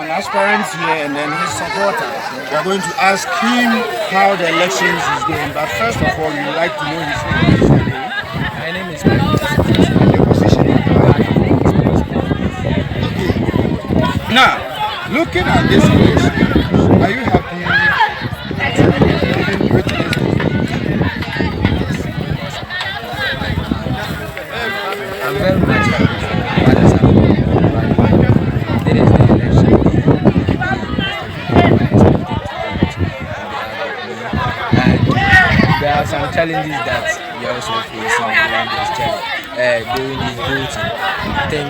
an aspirant here and then his supporter. We are going to ask him how the elections is going. But first of all, we would like to know his name. My name is Ambrose. And your position. Now, looking at this election, are you happy to with this? I'm very much happy for what has happened. There is the election. And there are some challenges that we are also facing during this voting. I think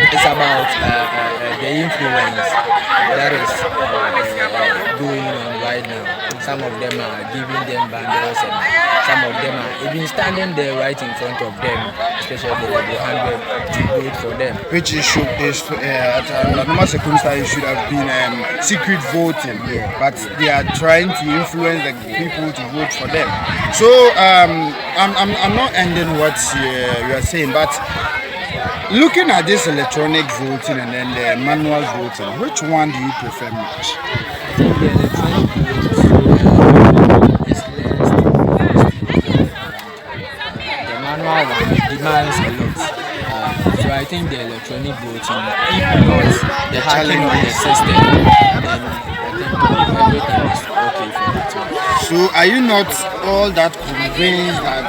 it's about the influence that is going on right now. Some of them are giving them bundles and some of them are even standing there right in front of them, especially the 100 to vote for them. Which issue is at normal circumstances it should have been secret voting, but they are trying to influence the people to vote for them. So I'm not ending what you are saying, but looking at this electronic voting and then the manual voting, which one do you prefer much? The electronic voting is less. The manual one demands a lot. So I think the electronic voting, if not the hacking of the system, then I think everything is okay for that one. So are you not all that convinced that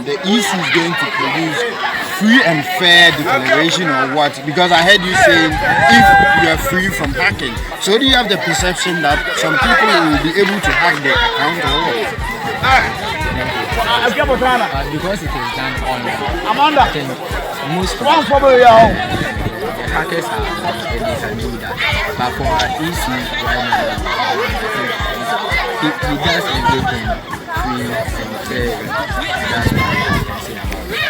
the EC is going to produce free and fair declaration or what? Because I heard you saying if you are free from hacking. So do you have the perception that some people will be able to hack their account or what? Because it is done online, I think most of the hackers are they can do that. But for our EC right now, he does everything free and fair. That's what I can say about it.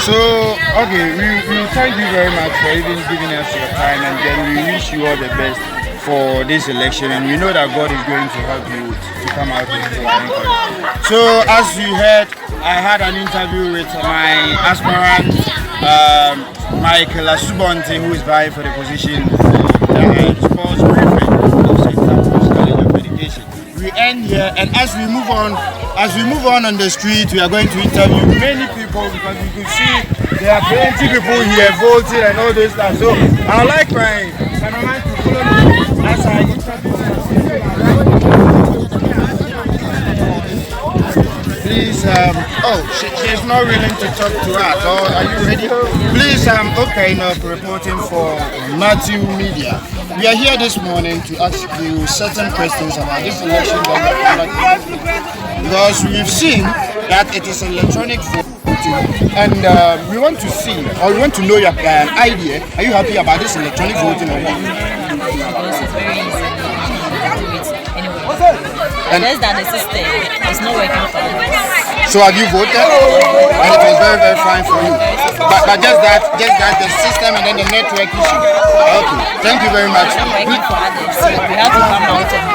So, okay, we thank you very much for even giving us your time, and then we wish you all the best for this election, and we know that God is going to help you to come out with the victory. So, as you heard, I had an interview with my aspirant, Michael Asubonte, who is vying for the position of sports prefect of St. Ambrose College of Education. We end here, and as we move on the street, we are going to interview many people because you can see there are plenty people here voting and all this stuff. So I would like my cameraman to follow me as I interview. Please, she's not willing to talk to us. So are you ready? Please, okay enough reporting for Matthew Media. We are here this morning to ask you certain questions about this election that we are conducting. Because we've seen that it is electronic voting, and we want to see, or we want to know your idea. Are you happy about this electronic voting or not? Because it's very easy. Unless that the system is not working for us. So have you voted? And it was very, very fine for you. But just that the system and then the network issue. Okay. Thank you very much. It's not working for others, so we have to come out and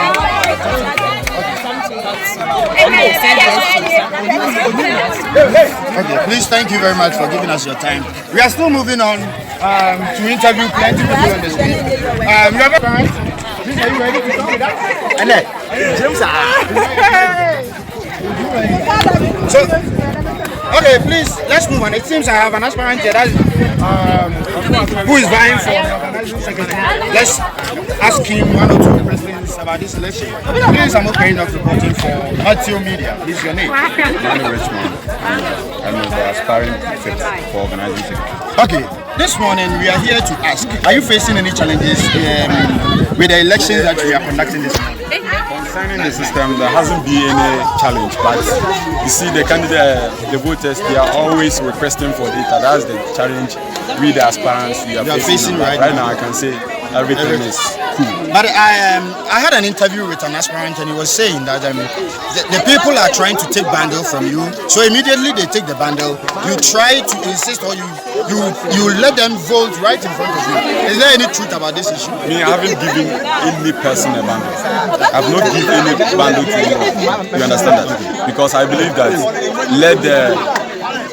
okay, please, thank you very much for giving us your time. We are still moving on to interview plenty people on the street. Please, are you ready to talk with us? So, okay, please, let's move on. It seems I have an aspirant here who is vying for organizing secretary. Let's ask him one or two questions about this election. Please, I'm okay enough reporting for Matthew Media. This is your name. Richmond. I'm the aspiring prefect for organizing secretary. Okay, this morning we are here to ask, are you facing any challenges with the elections that we are conducting this morning? Concerning the system, there hasn't been any challenge, but you see the candidate, the voters, they are always requesting for data. That's the challenge we the aspirants we are facing right now. I can say everything is cool. But I had an interview with an aspirant and he was saying that the people are trying to take bundle from you, so immediately they take the bundle, you try to insist or you let them vote right in front of you. Is there any truth about this issue? Me, I haven't given any person a bundle. I've not given any bundle to anyone. You understand that? Because I believe that let the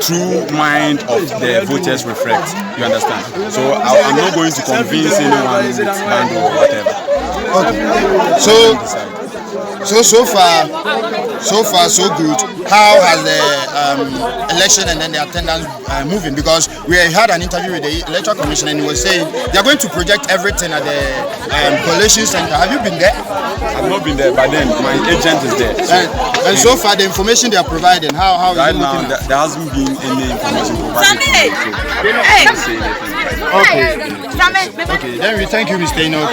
true mind of the voters reflect. You understand? So I'm not going to convince anyone with band or whatever. Okay. So far, so good. How has the election and then the attendance moving? Because we had an interview with the Electoral Commission and he was saying they are going to project everything at the collation center. Have you been there? I've not been there, but then my agent is there. And so far, the information they are providing, how is right it now, looking? there hasn't been any information provided. Okay, then we thank you, Mr. Enoch.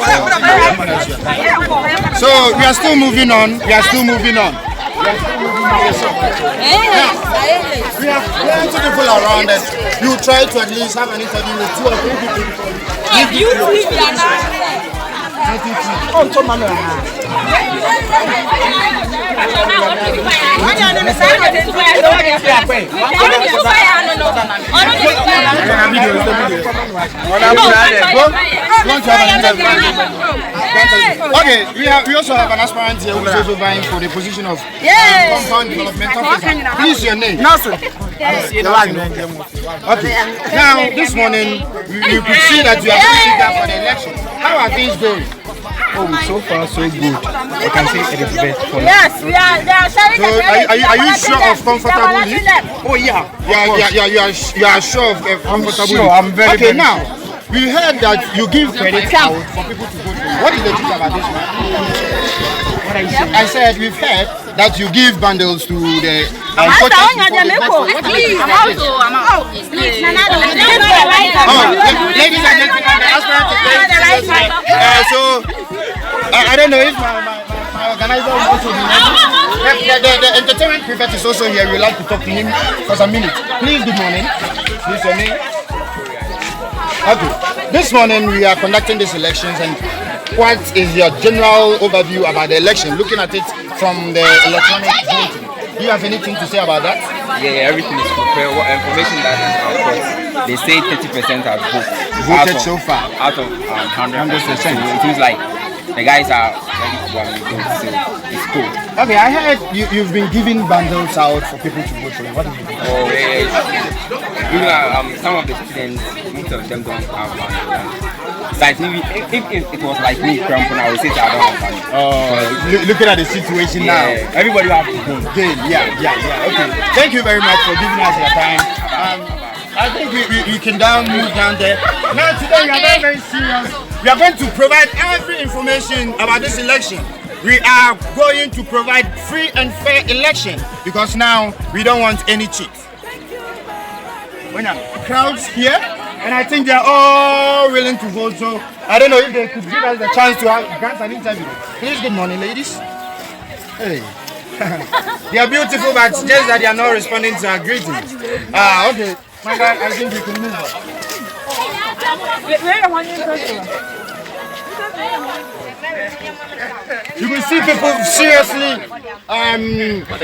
So we are still moving on. We have plenty of people around us. You try to at least have an interview with 2 or 3 people. Okay, we also have an aspirant here who is also vying for the position of compound development officer. Please, your name. Okay. Now, this morning, you could see that you are going to for the election. How are things going? Oh, so far so good. I can say it is best for Yes, we are. They are sharing. So are you sure of comfortably? Oh yeah. You are sure of comfortably? Sure, I'm very. Okay, now we heard that you give credit out for people to vote for you. What is the truth about this, man? What are you saying? I said we've heard that you give bundles to the Ladies and gentlemen, the aspirant is so I don't know if my organizer will also be ready. The entertainment prefect is also here. We would like to talk to him for some minutes. Please, good morning. Please, your name. Okay. This morning we are conducting these elections, and what is your general overview about the election? Looking at it from the electronic voting, do you have anything to say about that? Yeah, everything is prepared. What information that is out, they say 30% have Voted so far. Out of 100%. So it means like the guys are ready to go and vote, so it's cool. Okay, I heard you've been giving bundles out for people to vote for you. What is it? Oh, yeah. Even some of the students, most of them don't have bundles. Like if it was like me, cramping, I would say that I don't have money. Looking at the situation now, everybody have to go. Yeah. Okay. Thank you very much for giving us your time. I think we can move down there. Now today we are very, very serious. We are going to provide every information about this election. We are going to provide free and fair election because now we don't want any cheats. Crowds here. And I think they are all willing to vote, so I don't know if they could give us the chance to grant an interview. Please, good morning, ladies. Hey. They are beautiful, but just that they are not responding to our greetings. Okay. My God, I think we can move on. You will see people seriously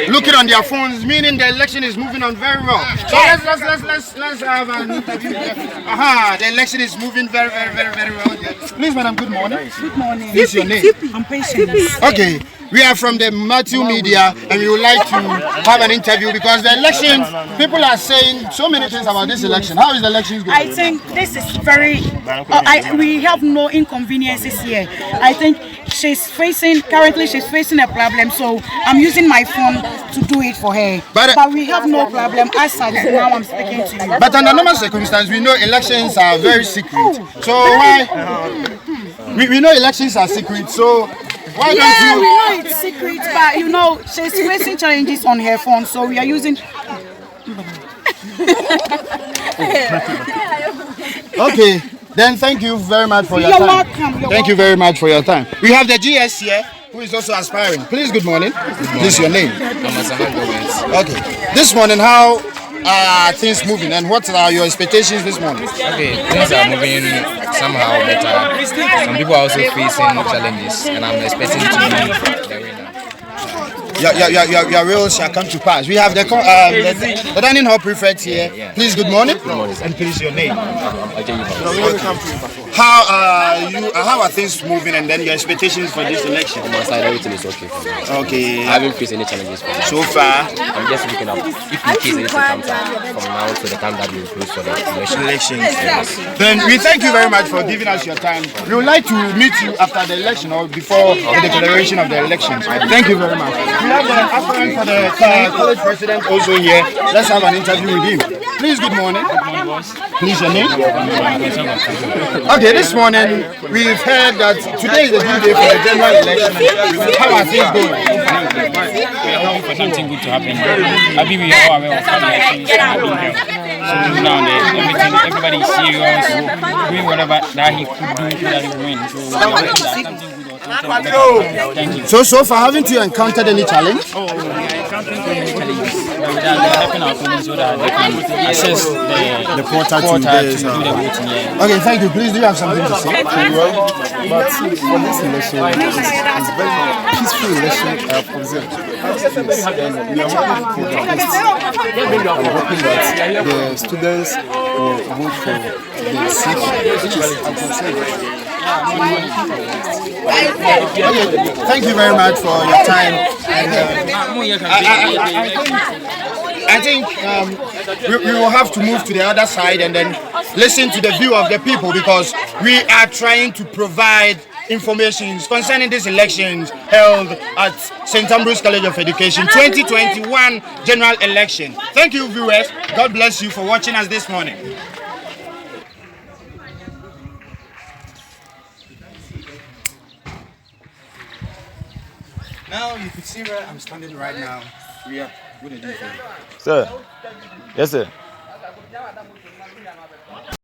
looking on their phones, meaning the election is moving on very well. So let's have an interview. The election is moving very well. Please, madam, good morning. Good morning. What's your name? I'm patient. Okay. We are from the Matthew Media and we would like to have an interview because the election, people are saying so many things about this election. How is the election going? I think this is very, we have no inconveniences here. I think currently she's facing a problem, so I'm using my phone to do it for her. But we have no problem as now I'm speaking to you. But under normal circumstances, we know elections are very secret. So why? We know elections are secret, so why don't you? We know it's secret, but you know, she's facing challenges on her phone, so we are using. Okay, then thank you very much for your time. Welcome. Thank you very much for your time. We have the GS here, who is also aspiring. Please, good morning. This is your name. Okay. This morning, how are things moving, and what are your expectations this morning? Okay, things are moving somehow better. Some people are also facing challenges, and I'm expecting to be the winner. your rules shall come to pass. We have the dining hall prefect here. Please, good morning. Good morning, sir. And please, your name. How are things moving, and then your expectations for this election? On my side, everything is okay for me. Okay. I haven't faced any challenges for me. So far, I'm just looking up. If in case anything comes up from now to the time that we close for the election. Then we thank you very much for giving us your time. We would like to meet you after the election or before the declaration of the elections. Thank you very much. We have the aspirant for the college president also here. Let's have an interview with him. Please, good morning. Please, your name. Okay, this morning we've heard that today is the due day for the general election. How are things going? We are hoping for something good to happen. I believe we are aware of how the elections have been held. So now everybody is serious, doing whatever that he could do so that he will win. So we are hoping that something good will happen. Thank you. So far, haven't you encountered any challenge? Oh, we are encountering any challenges. They are helping our police so that they can access the portal to do the voting. Yeah. Okay, thank you. Please, do you have something to say? Well, but for this election, it's a very peaceful election I have observed. And we are hoping for the best. I'm hoping that the students will vote for the seat which is concerned. Okay, thank you very much for your time. And, I think we will have to move to the other side and then listen to the view of the people, because we are trying to provide information concerning these elections held at St. Ambrose College of Education 2021 general election. Thank you, viewers. God bless you for watching us this morning. Now you can see where I'm standing right now. We are good at this. Sir. Yes, sir.